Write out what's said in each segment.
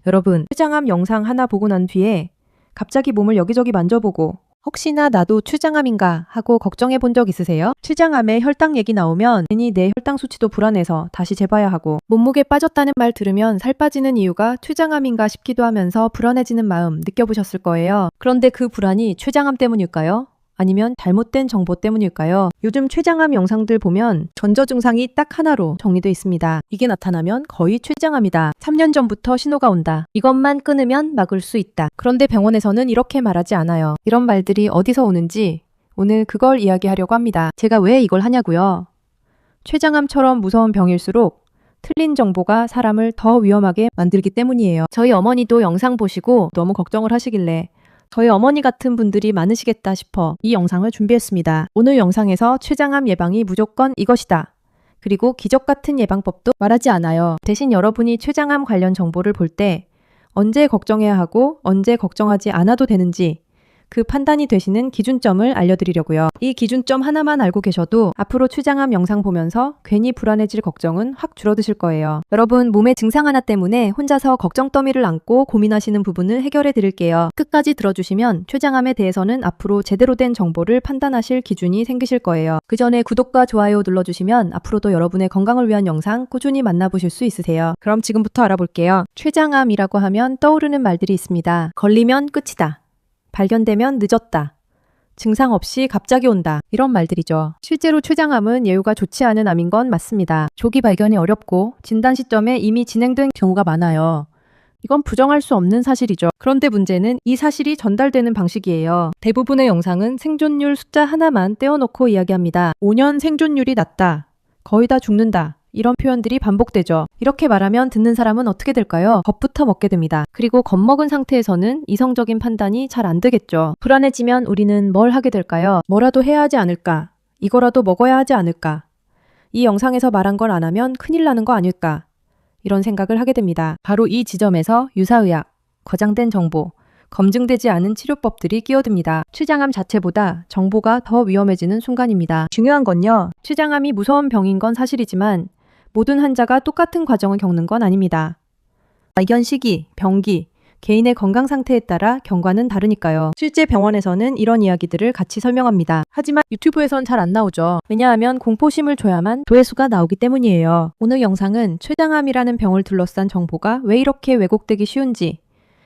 여러분, 췌장암 영상 하나 보고 난 뒤에 갑자기 몸을 여기저기 만져보고 혹시나 나도 췌장암인가 하고 걱정해 본 적 있으세요? 췌장암에 혈당 얘기 나오면 괜히 내 혈당 수치도 불안해서 다시 재봐야 하고 몸무게 빠졌다는 말 들으면 살 빠지는 이유가 췌장암인가 싶기도 하면서 불안해지는 마음 느껴보셨을 거예요. 그런데 그 불안이 췌장암 때문일까요? 아니면 잘못된 정보 때문일까요? 요즘 췌장암 영상들 보면 전조 증상이 딱 하나로 정리되어 있습니다. 이게 나타나면 거의 췌장암이다. 3년 전부터 신호가 온다. 이것만 끊으면 막을 수 있다. 그런데 병원에서는 이렇게 말하지 않아요. 이런 말들이 어디서 오는지 오늘 그걸 이야기하려고 합니다. 제가 왜 이걸 하냐고요? 췌장암처럼 무서운 병일수록 틀린 정보가 사람을 더 위험하게 만들기 때문이에요. 저희 어머니도 영상 보시고 너무 걱정을 하시길래 저희 어머니 같은 분들이 많으시겠다 싶어 이 영상을 준비했습니다. 오늘 영상에서 췌장암 예방이 무조건 이것이다. 그리고 기적 같은 예방법도 말하지 않아요. 대신 여러분이 췌장암 관련 정보를 볼 때 언제 걱정해야 하고 언제 걱정하지 않아도 되는지 그 판단이 되시는 기준점을 알려드리려고요. 이 기준점 하나만 알고 계셔도 앞으로 췌장암 영상 보면서 괜히 불안해질 걱정은 확 줄어드실 거예요. 여러분, 몸의 증상 하나 때문에 혼자서 걱정 더미를 안고 고민하시는 부분을 해결해 드릴게요. 끝까지 들어주시면 췌장암에 대해서는 앞으로 제대로 된 정보를 판단하실 기준이 생기실 거예요. 그 전에 구독과 좋아요 눌러주시면 앞으로도 여러분의 건강을 위한 영상 꾸준히 만나보실 수 있으세요. 그럼 지금부터 알아볼게요. 췌장암이라고 하면 떠오르는 말들이 있습니다. 걸리면 끝이다. 발견되면 늦었다. 증상 없이 갑자기 온다. 이런 말들이죠. 실제로 췌장암은 예후가 좋지 않은 암인 건 맞습니다. 조기 발견이 어렵고 진단 시점에 이미 진행된 경우가 많아요. 이건 부정할 수 없는 사실이죠. 그런데 문제는 이 사실이 전달되는 방식이에요. 대부분의 영상은 생존율 숫자 하나만 떼어놓고 이야기합니다. 5년 생존율이 낮다. 거의 다 죽는다. 이런 표현들이 반복되죠. 이렇게 말하면 듣는 사람은 어떻게 될까요? 겁부터 먹게 됩니다. 그리고 겁먹은 상태에서는 이성적인 판단이 잘 안 되겠죠. 불안해지면 우리는 뭘 하게 될까요? 뭐라도 해야 하지 않을까? 이거라도 먹어야 하지 않을까? 이 영상에서 말한 걸 안 하면 큰일 나는 거 아닐까? 이런 생각을 하게 됩니다. 바로 이 지점에서 유사의학, 과장된 정보, 검증되지 않은 치료법들이 끼어듭니다. 췌장암 자체보다 정보가 더 위험해지는 순간입니다. 중요한 건요, 췌장암이 무서운 병인 건 사실이지만 모든 환자가 똑같은 과정을 겪는 건 아닙니다. 발견 시기, 병기, 개인의 건강 상태에 따라 경과는 다르니까요. 실제 병원에서는 이런 이야기들을 같이 설명합니다. 하지만 유튜브에선 잘 안 나오죠. 왜냐하면 공포심을 줘야만 조회수가 나오기 때문이에요. 오늘 영상은 췌장암이라는 병을 둘러싼 정보가 왜 이렇게 왜곡되기 쉬운지,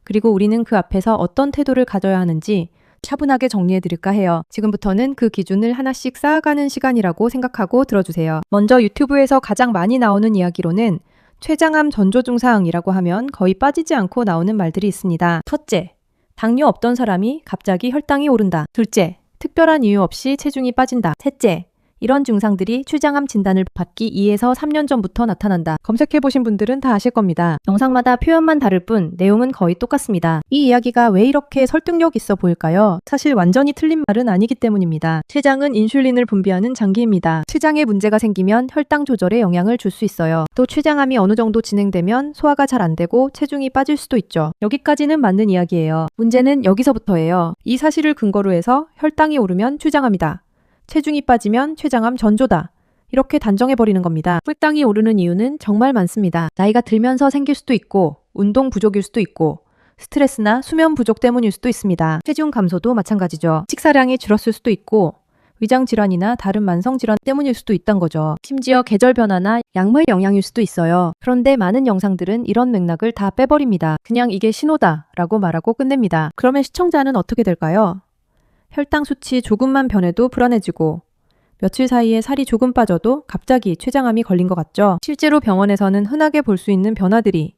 그리고 우리는 그 앞에서 어떤 태도를 가져야 하는지 차분하게 정리해드릴까 해요. 지금부터는 그 기준을 하나씩 쌓아가는 시간이라고 생각하고 들어주세요. 먼저 유튜브에서 가장 많이 나오는 이야기로는 췌장암 전조 증상이라고 하면 거의 빠지지 않고 나오는 말들이 있습니다. 첫째, 당뇨 없던 사람이 갑자기 혈당이 오른다. 둘째, 특별한 이유 없이 체중이 빠진다. 셋째, 이런 증상들이 췌장암 진단을 받기 2에서 3년 전부터 나타난다. 검색해보신 분들은 다 아실 겁니다. 영상마다 표현만 다를 뿐 내용은 거의 똑같습니다. 이 이야기가 왜 이렇게 설득력 있어 보일까요? 사실 완전히 틀린 말은 아니기 때문입니다. 췌장은 인슐린을 분비하는 장기입니다. 췌장에 문제가 생기면 혈당 조절에 영향을 줄 수 있어요. 또 췌장암이 어느 정도 진행되면 소화가 잘 안 되고 체중이 빠질 수도 있죠. 여기까지는 맞는 이야기예요. 문제는 여기서부터예요. 이 사실을 근거로 해서 혈당이 오르면 췌장암이다. 체중이 빠지면 췌장암 전조다. 이렇게 단정해버리는 겁니다. 혈당이 오르는 이유는 정말 많습니다. 나이가 들면서 생길 수도 있고, 운동 부족일 수도 있고, 스트레스나 수면 부족 때문일 수도 있습니다. 체중 감소도 마찬가지죠. 식사량이 줄었을 수도 있고, 위장 질환이나 다른 만성 질환 때문일 수도 있다는 거죠. 심지어 계절 변화나 약물 영향일 수도 있어요. 그런데 많은 영상들은 이런 맥락을 다 빼버립니다. 그냥 이게 신호다 라고 말하고 끝냅니다. 그러면 시청자는 어떻게 될까요? 혈당 수치 조금만 변해도 불안해지고 며칠 사이에 살이 조금 빠져도 갑자기 췌장암이 걸린 것 같죠? 실제로 병원에서는 흔하게 볼 수 있는 변화들이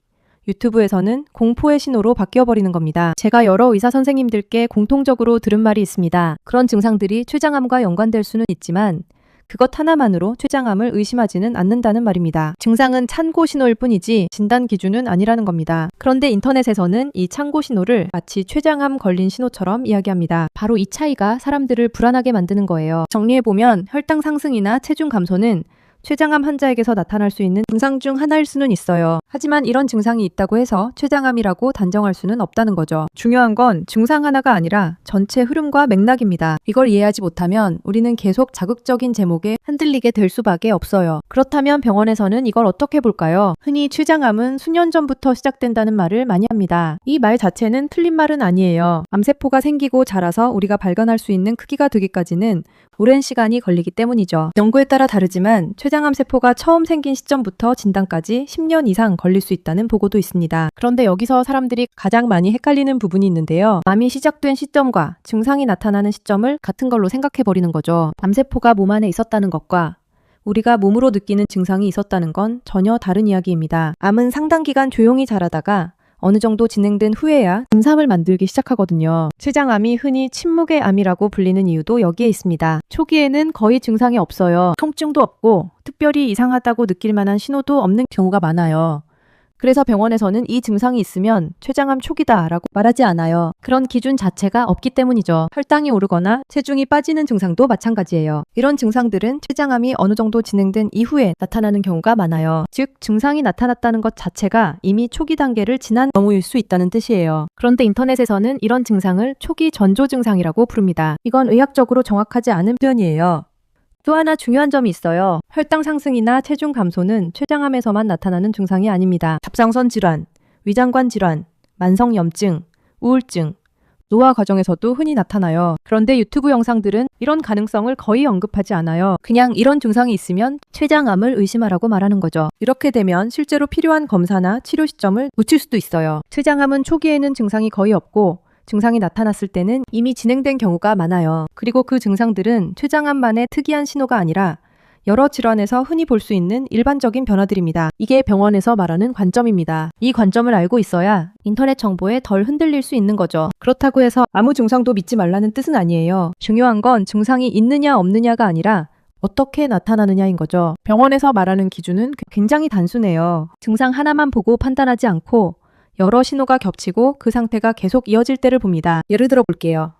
유튜브에서는 공포의 신호로 바뀌어버리는 겁니다. 제가 여러 의사 선생님들께 공통적으로 들은 말이 있습니다. 그런 증상들이 췌장암과 연관될 수는 있지만 그것 하나만으로 췌장암을 의심하지는 않는다는 말입니다. 증상은 찬고 신호일 뿐이지 진단 기준은 아니라는 겁니다. 그런데 인터넷에서는 이 찬고 신호를 마치 췌장암 걸린 신호처럼 이야기합니다. 바로 이 차이가 사람들을 불안하게 만드는 거예요. 정리해보면 혈당 상승이나 체중 감소는 췌장암 환자에게서 나타날 수 있는 증상 중 하나일 수는 있어요. 하지만 이런 증상이 있다고 해서 췌장암이라고 단정할 수는 없다는 거죠. 중요한 건 증상 하나가 아니라 전체 흐름과 맥락입니다. 이걸 이해하지 못하면 우리는 계속 자극적인 제목에 흔들리게 될 수밖에 없어요. 그렇다면 병원에서는 이걸 어떻게 볼까요? 흔히 췌장암은 수년 전부터 시작된다는 말을 많이 합니다. 이 말 자체는 틀린 말은 아니에요. 암세포가 생기고 자라서 우리가 발견할 수 있는 크기가 되기까지는 오랜 시간이 걸리기 때문이죠. 연구에 따라 다르지만 췌장암 세포가 처음 생긴 시점부터 진단까지 10년 이상 걸릴 수 있다는 보고도 있습니다. 그런데 여기서 사람들이 가장 많이 헷갈리는 부분이 있는데요. 암이 시작된 시점과 증상이 나타나는 시점을 같은 걸로 생각해버리는 거죠. 암세포가 몸 안에 있었다는 것과 우리가 몸으로 느끼는 증상이 있었다는 건 전혀 다른 이야기입니다. 암은 상당 기간 조용히 자라다가 어느 정도 진행된 후에야 증상을 만들기 시작하거든요. 췌장암이 흔히 침묵의 암이라고 불리는 이유도 여기에 있습니다. 초기에는 거의 증상이 없어요. 통증도 없고 특별히 이상하다고 느낄 만한 신호도 없는 경우가 많아요. 그래서 병원에서는 이 증상이 있으면 췌장암 초기다라고 말하지 않아요. 그런 기준 자체가 없기 때문이죠. 혈당이 오르거나 체중이 빠지는 증상도 마찬가지예요. 이런 증상들은 췌장암이 어느 정도 진행된 이후에 나타나는 경우가 많아요. 즉, 증상이 나타났다는 것 자체가 이미 초기 단계를 지난 경우일 수 있다는 뜻이에요. 그런데 인터넷에서는 이런 증상을 초기 전조 증상이라고 부릅니다. 이건 의학적으로 정확하지 않은 표현이에요. 또 하나 중요한 점이 있어요. 혈당 상승이나 체중 감소는 췌장암에서만 나타나는 증상이 아닙니다. 갑상선 질환, 위장관 질환, 만성염증, 우울증, 노화 과정에서도 흔히 나타나요. 그런데 유튜브 영상들은 이런 가능성을 거의 언급하지 않아요. 그냥 이런 증상이 있으면 췌장암을 의심하라고 말하는 거죠. 이렇게 되면 실제로 필요한 검사나 치료 시점을 놓칠 수도 있어요. 췌장암은 초기에는 증상이 거의 없고 증상이 나타났을 때는 이미 진행된 경우가 많아요. 그리고 그 증상들은 췌장암만의 특이한 신호가 아니라 여러 질환에서 흔히 볼 수 있는 일반적인 변화들입니다. 이게 병원에서 말하는 관점입니다. 이 관점을 알고 있어야 인터넷 정보에 덜 흔들릴 수 있는 거죠. 그렇다고 해서 아무 증상도 믿지 말라는 뜻은 아니에요. 중요한 건 증상이 있느냐 없느냐가 아니라 어떻게 나타나느냐인 거죠. 병원에서 말하는 기준은 굉장히 단순해요. 증상 하나만 보고 판단하지 않고 여러 신호가 겹치고 그 상태가 계속 이어질 때를 봅니다. 예를 들어 볼게요.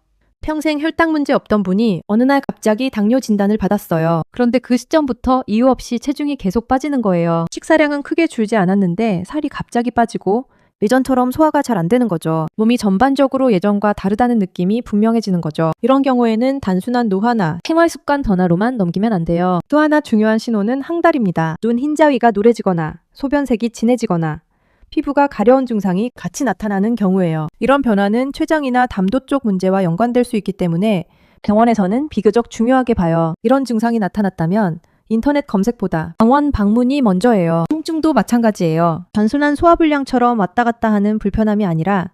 평생 혈당 문제 없던 분이 어느 날 갑자기 당뇨 진단을 받았어요. 그런데 그 시점부터 이유 없이 체중이 계속 빠지는 거예요. 식사량은 크게 줄지 않았는데 살이 갑자기 빠지고 예전처럼 소화가 잘 안 되는 거죠. 몸이 전반적으로 예전과 다르다는 느낌이 분명해지는 거죠. 이런 경우에는 단순한 노화나 생활 습관 변화로만 넘기면 안 돼요. 또 하나 중요한 신호는 항달입니다. 눈 흰자위가 노래지거나 소변색이 진해지거나 피부가 가려운 증상이 같이 나타나는 경우예요. 이런 변화는 췌장이나 담도 쪽 문제와 연관될 수 있기 때문에 병원에서는 비교적 중요하게 봐요. 이런 증상이 나타났다면 인터넷 검색보다 병원 방문이 먼저예요. 통증도 마찬가지예요. 단순한 소화불량처럼 왔다 갔다 하는 불편함이 아니라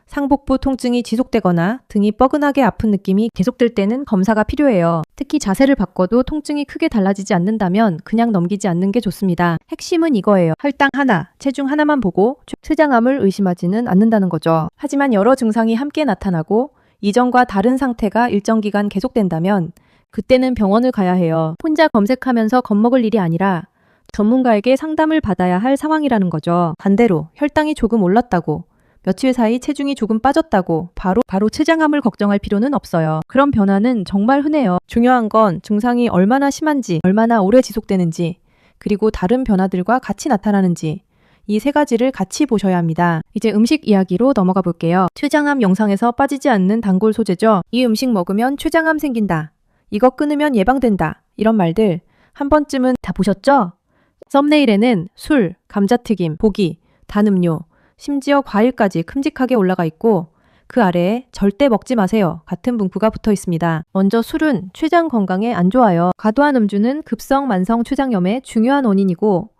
상복부 통증이 지속되거나 등이 뻐근하게 아픈 느낌이 계속될 때는 검사가 필요해요. 특히 자세를 바꿔도 통증이 크게 달라지지 않는다면 그냥 넘기지 않는 게 좋습니다. 핵심은 이거예요. 혈당 하나, 체중 하나만 보고 췌장암을 의심하지는 않는다는 거죠. 하지만 여러 증상이 함께 나타나고 이전과 다른 상태가 일정 기간 계속된다면 그때는 병원을 가야 해요. 혼자 검색하면서 겁먹을 일이 아니라 전문가에게 상담을 받아야 할 상황이라는 거죠. 반대로 혈당이 조금 올랐다고 며칠 사이 체중이 조금 빠졌다고 바로 췌장암을 걱정할 필요는 없어요. 그런 변화는 정말 흔해요. 중요한 건 증상이 얼마나 심한지, 얼마나 오래 지속되는지, 그리고 다른 변화들과 같이 나타나는지 이 세 가지를 같이 보셔야 합니다. 이제 음식 이야기로 넘어가 볼게요. 췌장암 영상에서 빠지지 않는 단골 소재죠. 이 음식 먹으면 췌장암 생긴다. 이거 끊으면 예방된다. 이런 말들 한 번쯤은 다 보셨죠? 썸네일에는 술, 감자튀김, 고기, 단 음료, 심지어 과일까지 큼직하게 올라가 있고 그 아래에 절대 먹지 마세요 같은 문구가 붙어 있습니다. 먼저 술은 췌장 건강에 안 좋아요. 과도한 음주는 급성 만성 췌장염의 중요한 원인이고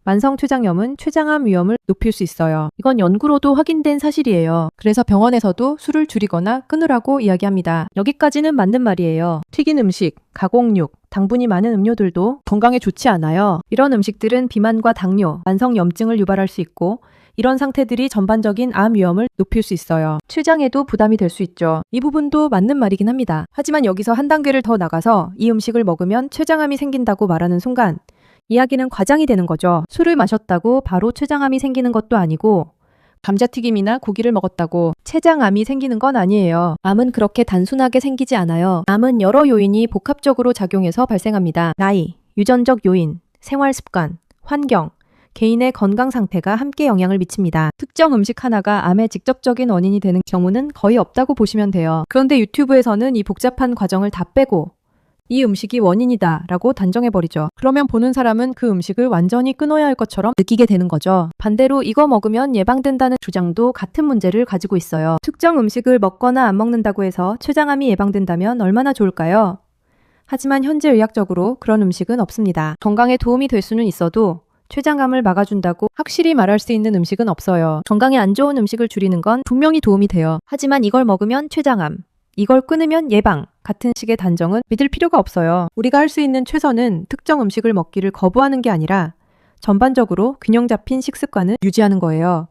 만성 췌장염은 췌장암 위험을 높일 수 있어요. 이건 연구로도 확인된 사실이에요. 그래서 병원에서도 술을 줄이거나 끊으라고 이야기합니다. 여기까지는 맞는 말이에요. 튀긴 음식, 가공육, 당분이 많은 음료들도 건강에 좋지 않아요. 이런 음식들은 비만과 당뇨, 만성염증을 유발할 수 있고 이런 상태들이 전반적인 암 위험을 높일 수 있어요. 췌장에도 부담이 될 수 있죠. 이 부분도 맞는 말이긴 합니다. 하지만 여기서 한 단계를 더 나가서 이 음식을 먹으면 췌장암이 생긴다고 말하는 순간 이야기는 과장이 되는 거죠. 술을 마셨다고 바로 췌장암이 생기는 것도 아니고 감자튀김이나 고기를 먹었다고 췌장암이 생기는 건 아니에요. 암은 그렇게 단순하게 생기지 않아요. 암은 여러 요인이 복합적으로 작용해서 발생합니다. 나이, 유전적 요인, 생활 습관, 환경, 개인의 건강 상태가 함께 영향을 미칩니다. 특정 음식 하나가 암의 직접적인 원인이 되는 경우는 거의 없다고 보시면 돼요. 그런데 유튜브에서는 이 복잡한 과정을 다 빼고 이 음식이 원인이다 라고 단정해버리죠. 그러면 보는 사람은 그 음식을 완전히 끊어야 할 것처럼 느끼게 되는 거죠. 반대로 이거 먹으면 예방된다는 주장도 같은 문제를 가지고 있어요. 특정 음식을 먹거나 안 먹는다고 해서 췌장암이 예방된다면 얼마나 좋을까요? 하지만 현재 의학적으로 그런 음식은 없습니다. 건강에 도움이 될 수는 있어도 췌장암을 막아준다고 확실히 말할 수 있는 음식은 없어요. 건강에 안 좋은 음식을 줄이는 건 분명히 도움이 돼요. 하지만 이걸 먹으면 췌장암, 이걸 끊으면 예방 같은 식의 단정은 믿을 필요가 없어요. 우리가 할 수 있는 최선은 특정 음식을 먹기를 거부하는 게 아니라 전반적으로 균형 잡힌 식습관을 유지하는 거예요.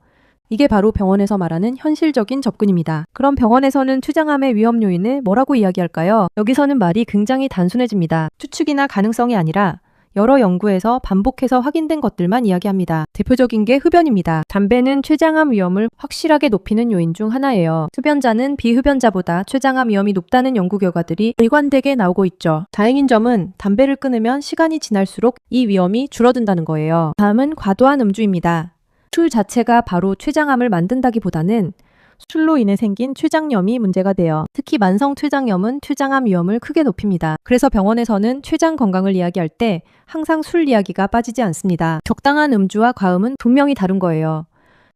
이게 바로 병원에서 말하는 현실적인 접근입니다. 그럼 병원에서는 췌장암의 위험 요인을 뭐라고 이야기할까요? 여기서는 말이 굉장히 단순해집니다. 추측이나 가능성이 아니라 여러 연구에서 반복해서 확인된 것들만 이야기합니다. 대표적인 게 흡연입니다. 담배는 췌장암 위험을 확실하게 높이는 요인 중 하나예요. 흡연자는 비흡연자보다 췌장암 위험이 높다는 연구 결과들이 일관되게 나오고 있죠. 다행인 점은 담배를 끊으면 시간이 지날수록 이 위험이 줄어든다는 거예요. 다음은 과도한 음주입니다. 술 자체가 바로 췌장암을 만든다기보다는 술로 인해 생긴 췌장염이 문제가 돼요. 특히 만성 췌장염은 췌장암 위험을 크게 높입니다. 그래서 병원에서는 췌장 건강을 이야기할 때 항상 술 이야기가 빠지지 않습니다. 적당한 음주와 과음은 분명히 다른 거예요.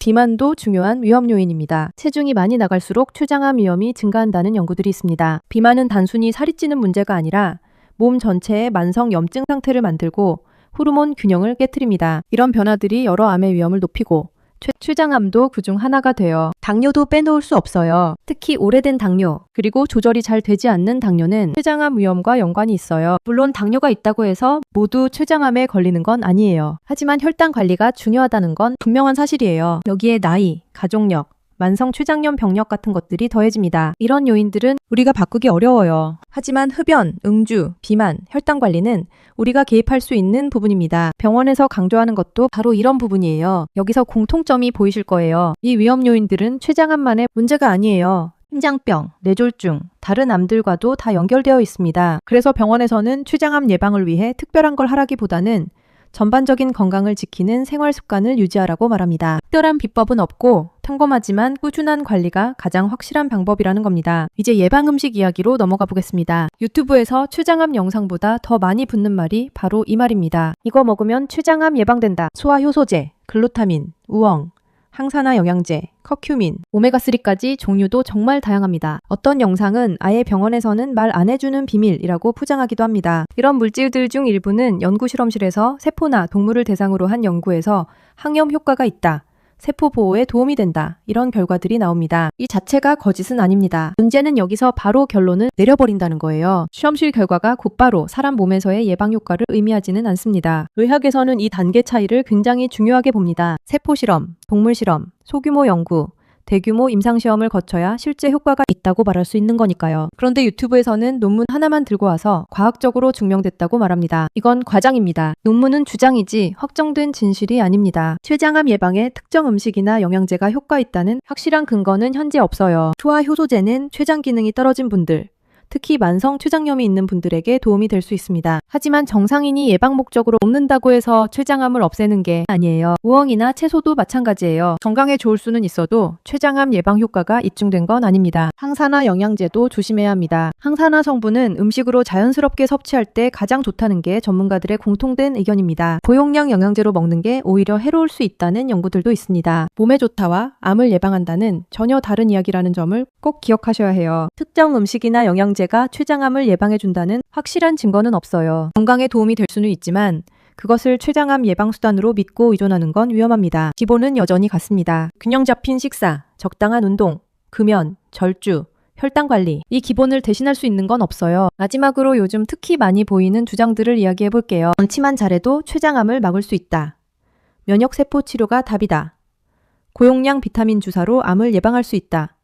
비만도 중요한 위험 요인입니다. 체중이 많이 나갈수록 췌장암 위험이 증가한다는 연구들이 있습니다. 비만은 단순히 살이 찌는 문제가 아니라 몸 전체의 만성 염증 상태를 만들고 호르몬 균형을 깨트립니다. 이런 변화들이 여러 암의 위험을 높이고 췌장암도 그중 하나가 돼요. 당뇨도 빼놓을 수 없어요. 특히 오래된 당뇨, 그리고 조절이 잘 되지 않는 당뇨는 췌장암 위험과 연관이 있어요. 물론 당뇨가 있다고 해서 모두 췌장암에 걸리는 건 아니에요. 하지만 혈당 관리가 중요하다는 건 분명한 사실이에요. 여기에 나이, 가족력, 만성 췌장염 병력 같은 것들이 더해집니다. 이런 요인들은 우리가 바꾸기 어려워요. 하지만 흡연, 음주, 비만, 혈당 관리는 우리가 개입할 수 있는 부분입니다. 병원에서 강조하는 것도 바로 이런 부분이에요. 여기서 공통점이 보이실 거예요. 이 위험 요인들은 췌장암만의 문제가 아니에요. 심장병, 뇌졸중, 다른 암들과도 다 연결되어 있습니다. 그래서 병원에서는 췌장암 예방을 위해 특별한 걸 하라기보다는 전반적인 건강을 지키는 생활 습관을 유지하라고 말합니다. 특별한 비법은 없고 평범하지만 꾸준한 관리가 가장 확실한 방법이라는 겁니다. 이제 예방 음식 이야기로 넘어가 보겠습니다. 유튜브에서 췌장암 영상보다 더 많이 붙는 말이 바로 이 말입니다. 이거 먹으면 췌장암 예방된다. 소화효소제, 글루타민, 우엉, 항산화 영양제, 커큐민, 오메가3까지 종류도 정말 다양합니다. 어떤 영상은 아예 병원에서는 말 안 해주는 비밀이라고 포장하기도 합니다. 이런 물질들 중 일부는 연구 실험실에서 세포나 동물을 대상으로 한 연구에서 항염 효과가 있다, 세포 보호에 도움이 된다, 이런 결과들이 나옵니다. 이 자체가 거짓은 아닙니다. 문제는 여기서 바로 결론을 내려버린다는 거예요. 실험실 결과가 곧바로 사람 몸에서의 예방 효과를 의미하지는 않습니다. 의학에서는 이 단계 차이를 굉장히 중요하게 봅니다. 세포 실험, 동물 실험, 소규모 연구, 대규모 임상시험을 거쳐야 실제 효과가 있다고 말할 수 있는 거니까요. 그런데 유튜브에서는 논문 하나만 들고 와서 과학적으로 증명됐다고 말합니다. 이건 과장입니다. 논문은 주장이지 확정된 진실이 아닙니다. 췌장암 예방에 특정 음식이나 영양제가 효과 있다는 확실한 근거는 현재 없어요. 소화효소제는 췌장 기능이 떨어진 분들, 특히 만성 췌장염이 있는 분들에게 도움이 될 수 있습니다. 하지만 정상인이 예방 목적으로 먹는다고 해서 췌장암을 없애는 게 아니에요. 우엉이나 채소도 마찬가지예요. 건강에 좋을 수는 있어도 췌장암 예방 효과가 입증된 건 아닙니다. 항산화 영양제도 조심해야 합니다. 항산화 성분은 음식으로 자연스럽게 섭취할 때 가장 좋다는 게 전문가들의 공통된 의견입니다. 고용량 영양제로 먹는 게 오히려 해로울 수 있다는 연구들도 있습니다. 몸에 좋다와 암을 예방한다는 전혀 다른 이야기라는 점을 꼭 기억하셔야 해요. 특정 음식이나 영양제가 췌장암을 예방해준다는 확실한 증거는 없어요. 건강에 도움이 될 수는 있지만 그것을 췌장암 예방 수단으로 믿고 의존하는 건 위험합니다. 기본은 여전히 같습니다. 균형 잡힌 식사, 적당한 운동, 금연, 절주, 혈당 관리, 이 기본을 대신할 수 있는 건 없어요. 마지막으로 요즘 특히 많이 보이는 주장들을 이야기해 볼게요. 원치만 잘해도 췌장암을 막을 수 있다. 면역세포 치료가 답이다. 고용량 비타민 주사로 암을 예방할 수 있다.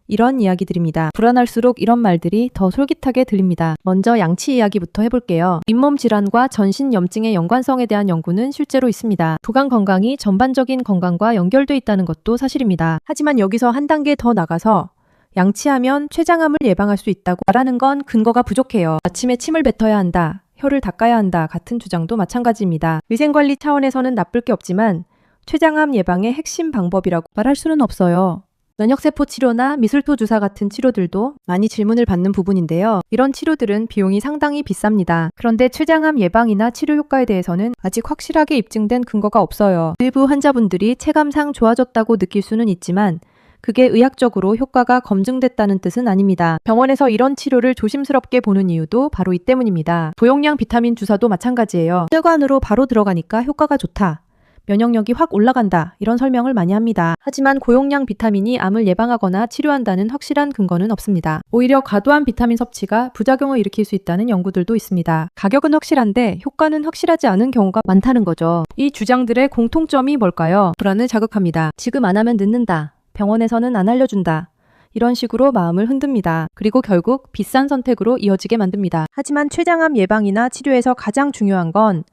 이런 이야기들입니다. 불안할수록 이런 말들이 더 솔깃하게 들립니다. 먼저 양치 이야기부터 해볼게요. 잇몸 질환과 전신 염증의 연관성에 대한 연구는 실제로 있습니다. 구강 건강이 전반적인 건강과 연결돼 있다는 것도 사실입니다. 하지만 여기서 한 단계 더 나가서 양치하면 췌장암을 예방할 수 있다고 말하는 건 근거가 부족해요. 아침에 침을 뱉어야 한다, 혀를 닦아야 한다 같은 주장도 마찬가지입니다. 위생관리 차원에서는 나쁠 게 없지만 췌장암 예방의 핵심 방법이라고 말할 수는 없어요. 면역세포 치료나 미술토 주사 같은 치료들도 많이 질문을 받는 부분인데요. 이런 치료들은 비용이 상당히 비쌉니다. 그런데 췌장암 예방이나 치료 효과에 대해서는 아직 확실하게 입증된 근거가 없어요. 일부 환자분들이 체감상 좋아졌다고 느낄 수는 있지만 그게 의학적으로 효과가 검증됐다는 뜻은 아닙니다. 병원에서 이런 치료를 조심스럽게 보는 이유도 바로 이 때문입니다. 고용량 비타민 주사도 마찬가지예요. 혈관으로 바로 들어가니까 효과가 좋다. 면역력이 확 올라간다. 이런 설명을 많이 합니다. 하지만 고용량 비타민이 암을 예방하거나 치료한다는 확실한 근거는 없습니다. 오히려 과도한 비타민 섭취가 부작용을 일으킬 수 있다는 연구들도 있습니다. 가격은 확실한데 효과는 확실하지 않은 경우가 많다는 거죠. 이 주장들의 공통점이 뭘까요? 불안을 자극합니다. 지금 안 하면 늦는다. 병원에서는 안 알려준다. 이런 식으로 마음을 흔듭니다. 그리고 결국 비싼 선택으로 이어지게 만듭니다. 하지만 췌장암 예방이나 치료에서 가장 중요한 건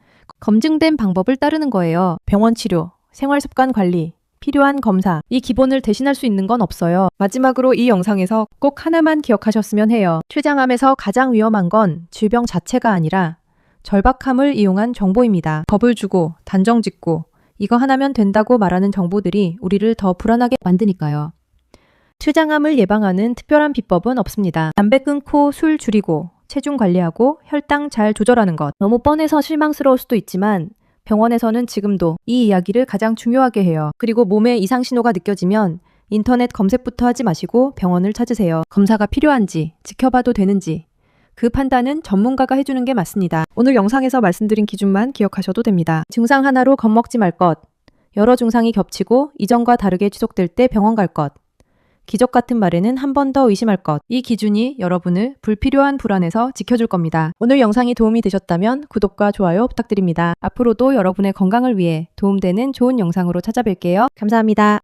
검증된 방법을 따르는 거예요. 병원 치료, 생활습관 관리, 필요한 검사, 이 기본을 대신할 수 있는 건 없어요. 마지막으로 이 영상에서 꼭 하나만 기억하셨으면 해요. 췌장암에서 가장 위험한 건 질병 자체가 아니라 절박함을 이용한 정보입니다. 겁을 주고 단정 짓고 이거 하나면 된다고 말하는 정보들이 우리를 더 불안하게 만드니까요. 췌장암을 예방하는 특별한 비법은 없습니다. 담배 끊고 술 줄이고 체중 관리하고 혈당 잘 조절하는 것. 너무 뻔해서 실망스러울 수도 있지만 병원에서는 지금도 이 이야기를 가장 중요하게 해요. 그리고 몸에 이상 신호가 느껴지면 인터넷 검색부터 하지 마시고 병원을 찾으세요. 검사가 필요한지, 지켜봐도 되는지 그 판단은 전문가가 해주는 게 맞습니다. 오늘 영상에서 말씀드린 기준만 기억하셔도 됩니다. 증상 하나로 겁먹지 말 것, 여러 증상이 겹치고 이전과 다르게 지속될 때 병원 갈 것, 기적 같은 말에는 한 번 더 의심할 것. 이 기준이 여러분을 불필요한 불안에서 지켜줄 겁니다. 오늘 영상이 도움이 되셨다면 구독과 좋아요 부탁드립니다. 앞으로도 여러분의 건강을 위해 도움되는 좋은 영상으로 찾아뵐게요. 감사합니다.